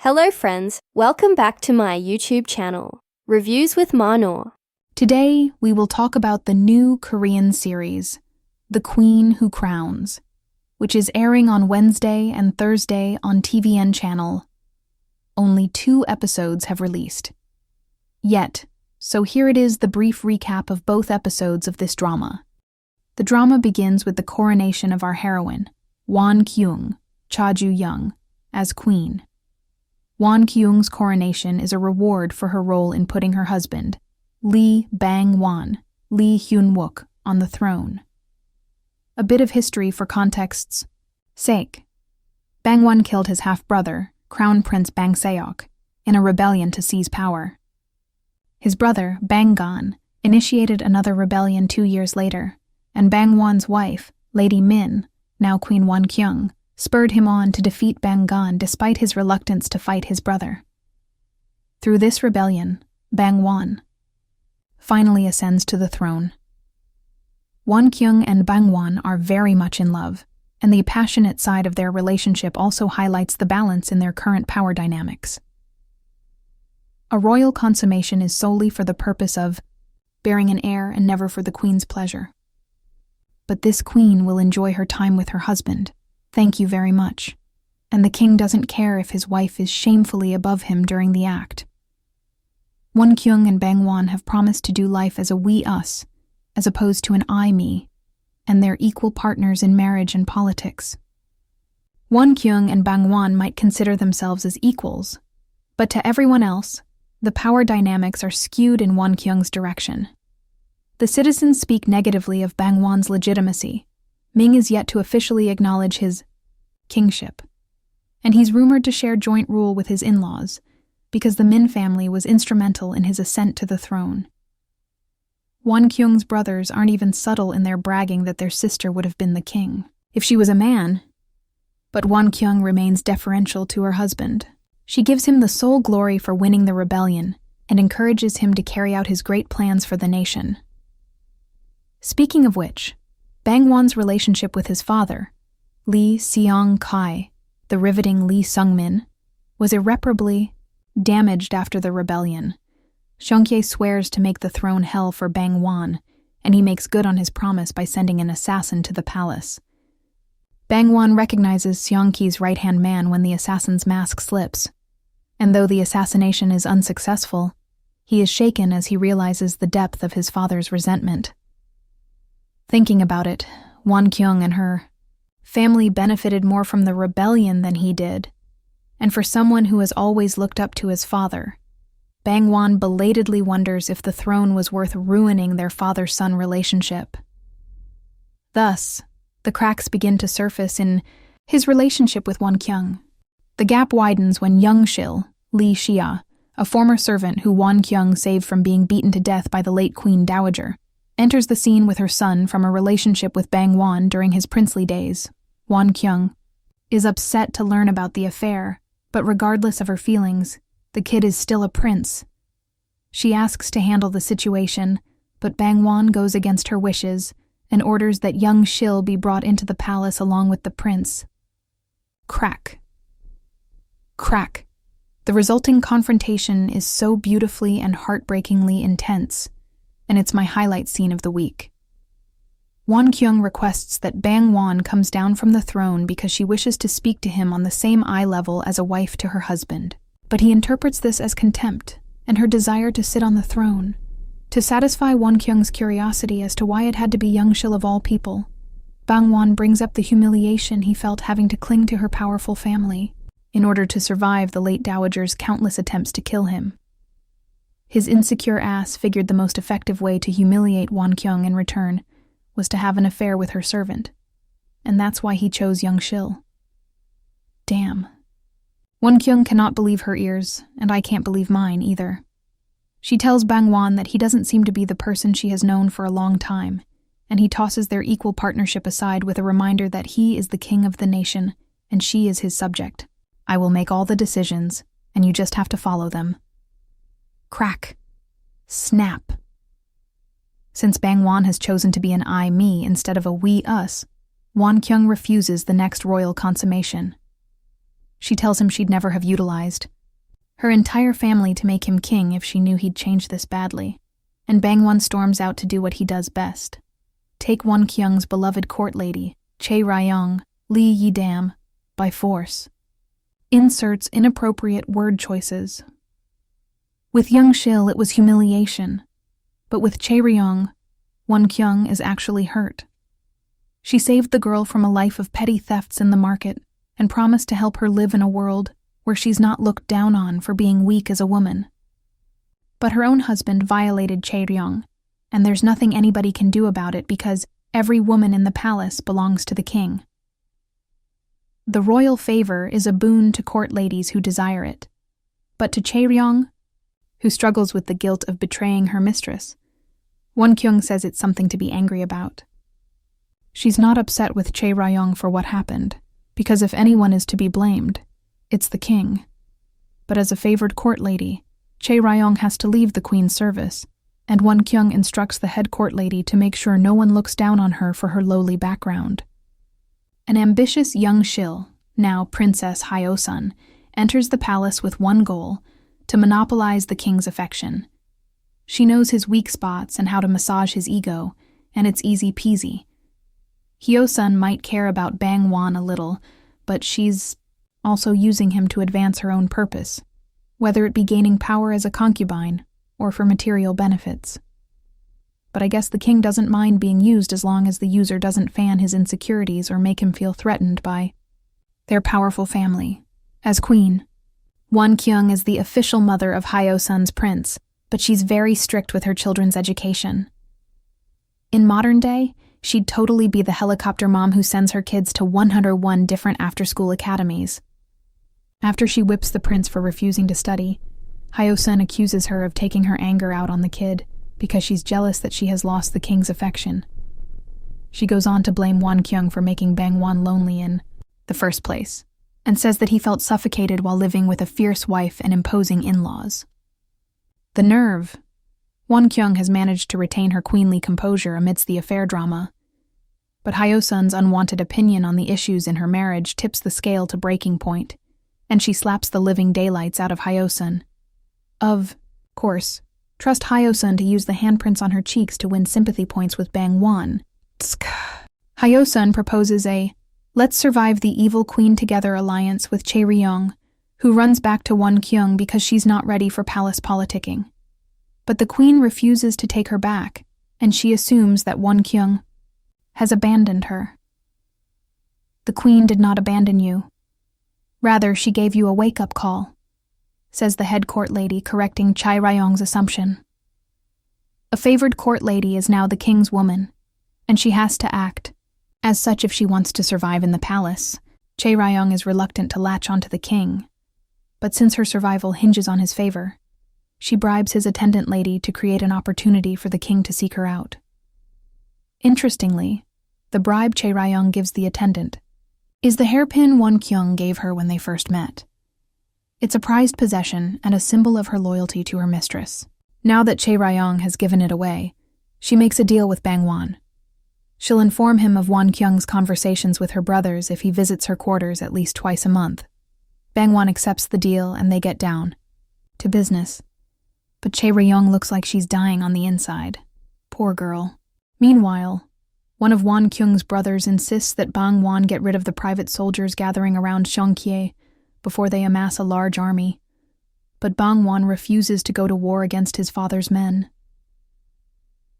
Hello friends, welcome back to my YouTube channel, Reviews with Manor. Today, we will talk about the new Korean series, The Queen Who Crowns, which is airing on Wednesday and Thursday on TVN channel. Only 2 episodes have released. So here it is, the brief recap of both episodes of this drama. The drama begins with the coronation of our heroine, Wongyeong, Cha Joo-young, as queen. Wongyeong's coronation is a reward for her role in putting her husband, Lee Hyun-wook, on the throne. A bit of history for context's sake. Bangwon killed his half-brother, Crown Prince Bang Seok, in a rebellion to seize power. His brother, Banggan, initiated another rebellion 2 years later, and Bangwon's wife, Lady Min, now Queen Wongyeong, spurred him on to defeat Banggan despite his reluctance to fight his brother. Through this rebellion, Bangwon finally ascends to the throne. Wongyeong and Bangwon are very much in love, and the passionate side of their relationship also highlights the balance in their current power dynamics. A royal consummation is solely for the purpose of bearing an heir and never for the queen's pleasure. But this queen will enjoy her time with her husband. Thank you very much. And the king doesn't care if his wife is shamefully above him during the act. Wongyeong and Bangwon have promised to do life as a we-us, as opposed to an I-me, and they're equal partners in marriage and politics. Wongyeong and Bangwon might consider themselves as equals, but to everyone else, the power dynamics are skewed in Wongyeong's direction. The citizens speak negatively of Bangwon's legitimacy. Ming is yet to officially acknowledge his kingship, and he's rumored to share joint rule with his in-laws, because the Min family was instrumental in his ascent to the throne. Wongyeong's brothers aren't even subtle in their bragging that their sister would have been the king, if she was a man. But Wongyeong remains deferential to her husband. She gives him the sole glory for winning the rebellion and encourages him to carry out his great plans for the nation. Speaking of which, Bangwon's relationship with his father, Lee Seong-kai, the riveting Lee Sung-min, was irreparably damaged after the rebellion. Seong-kye swears to make the throne hell for Bangwon, and he makes good on his promise by sending an assassin to the palace. Bangwon recognizes Seong-kye's right-hand man when the assassin's mask slips, and though the assassination is unsuccessful, he is shaken as he realizes the depth of his father's resentment. Thinking about it, Wongyeong and her family benefited more from the rebellion than he did, and for someone who has always looked up to his father, Bangwon belatedly wonders if the throne was worth ruining their father-son relationship. Thus, the cracks begin to surface in his relationship with Wongyeong. The gap widens when Young Shil, Lee Shia, a former servant who Wongyeong saved from being beaten to death by the late Queen Dowager, enters the scene with her son from a relationship with Bangwon during his princely days. Wongyeong is upset to learn about the affair, but regardless of her feelings, the kid is still a prince. She asks to handle the situation, but Bangwon goes against her wishes and orders that young Shil be brought into the palace along with the prince. Crack. The resulting confrontation is so beautifully and heartbreakingly intense, and it's my highlight scene of the week. Wongyeong requests that Bangwon comes down from the throne because she wishes to speak to him on the same eye level as a wife to her husband. But he interprets this as contempt and her desire to sit on the throne. To satisfy Wongyeong's curiosity as to why it had to be Young Shil of all people, Bangwon brings up the humiliation he felt having to cling to her powerful family in order to survive the late dowager's countless attempts to kill him. His insecure ass figured the most effective way to humiliate Wongyeong in return was to have an affair with her servant, and that's why he chose Young Shil. Damn. Wongyeong cannot believe her ears, and I can't believe mine either. She tells Bangwon that he doesn't seem to be the person she has known for a long time, and he tosses their equal partnership aside with a reminder that he is the king of the nation, and she is his subject. I will make all the decisions, and you just have to follow them. Crack. Snap. Since Bangwon has chosen to be an I-me instead of a we-us, Wongyeong refuses the next royal consummation. she tells him she'd never have utilized her entire family to make him king if she knew he'd change this badly, and Bangwon storms out to do what he does best. Take Wonkyung's beloved court lady, Cha Joo-young, Lee Yi-dam, by force. Inserts inappropriate word choices. With Young Shil, it was humiliation, but with Cha Joo-young, Wonkyung is actually hurt. She saved the girl from a life of petty thefts in the market and promised to help her live in a world where she's not looked down on for being weak as a woman. But her own husband violated Cha Joo-young, and there's nothing anybody can do about it because every woman in the palace belongs to the king. The royal favor is a boon to court ladies who desire it, but to Cha Joo-young, who struggles with the guilt of betraying her mistress, Wonkyung says it's something to be angry about. She's not upset with Cha Joo-young for what happened, because if anyone is to be blamed, it's the king. But as a favored court lady, Cha Joo-young has to leave the queen's service, and Wonkyung instructs the head court lady to make sure no one looks down on her for her lowly background. An ambitious young Shil, now Princess Hyo-sun, enters the palace with one goal: to monopolize the king's affection. She knows his weak spots and how to massage his ego, and it's easy peasy. Hyo-sun might care about Bangwon a little, but she's also using him to advance her own purpose, whether it be gaining power as a concubine or for material benefits. But I guess the king doesn't mind being used as long as the user doesn't fan his insecurities or make him feel threatened by their powerful family. As queen, Wonkyung is the official mother of Hyo-sun's prince, but she's very strict with her children's education. In modern day, she'd totally be the helicopter mom who sends her kids to 101 different after-school academies. After she whips the prince for refusing to study, Hyo-sun accuses her of taking her anger out on the kid because she's jealous that she has lost the king's affection. She goes on to blame Wonkyung for making Bangwon lonely in the first place, and says that he felt suffocated while living with a fierce wife and imposing in-laws. The nerve! Wonkyung has managed to retain her queenly composure amidst the affair drama, but Hyo-sun's unwanted opinion on the issues in her marriage tips the scale to breaking point, and she slaps the living daylights out of Hyo-sun. Of course, trust Hyo-sun to use the handprints on her cheeks to win sympathy points with Bangwon. Hyo-sun proposes a "let's survive the evil queen together" alliance with Cha Joo-young, who runs back to Wonkyung because she's not ready for palace politicking. But the queen refuses to take her back, and she assumes that Wonkyung has abandoned her. The queen did not abandon you. Rather, she gave you a wake-up call, says the head court lady, correcting Cha Joo-young's assumption. A favored court lady is now the king's woman, and she has to act as such if she wants to survive in the palace. Cha Joo-young is reluctant to latch onto the king, but since her survival hinges on his favor, she bribes his attendant lady to create an opportunity for the king to seek her out. Interestingly, the bribe Cha Joo-young gives the attendant is the hairpin Wonkyung gave her when they first met. It's a prized possession and a symbol of her loyalty to her mistress. Now that Cha Joo-young has given it away, she makes a deal with Bangwon. She'll inform him of Wonkyung's conversations with her brothers if he visits her quarters at least twice a month. Bangwon accepts the deal and they get down to business. But Cha Joo-young looks like she's dying on the inside. Poor girl. Meanwhile, one of Wonkyung's brothers insists that Bangwon get rid of the private soldiers gathering around Seongkye before they amass a large army, but Bangwon refuses to go to war against his father's men.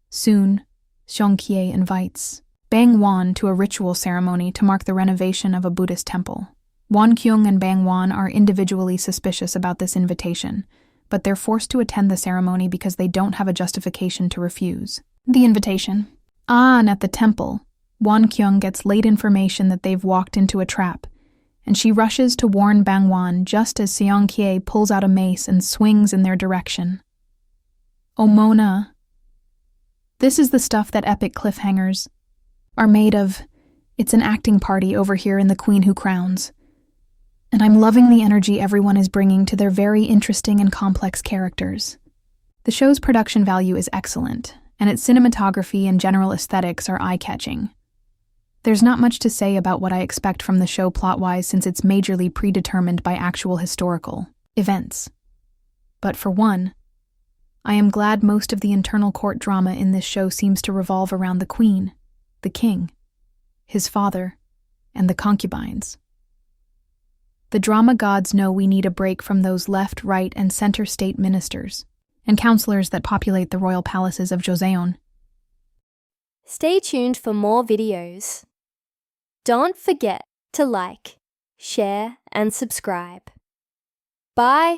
Soon, Seongkye invites Bangwon to a ritual ceremony to mark the renovation of a Buddhist temple. Wonkyung and Bangwon are individually suspicious about this invitation, but they're forced to attend the ceremony because they don't have a justification to refuse the invitation. And at the temple, Wonkyung gets late information that they've walked into a trap, and she rushes to warn Bangwon just as Seongkye pulls out a mace and swings in their direction. Oh, Mona. This is the stuff that epic cliffhangers are made of. It's an acting party over here in The Queen Who Crowns, and I'm loving the energy everyone is bringing to their very interesting and complex characters. The show's production value is excellent, and its cinematography and general aesthetics are eye-catching. There's not much to say about what I expect from the show plot-wise since it's majorly predetermined by actual historical events. But for one, I am glad most of the internal court drama in this show seems to revolve around the queen, the king, his father, and the concubines. The drama gods know we need a break from those left, right, and center state ministers and counselors that populate the royal palaces of Joseon. Stay tuned for more videos. Don't forget to like, share, and subscribe. Bye!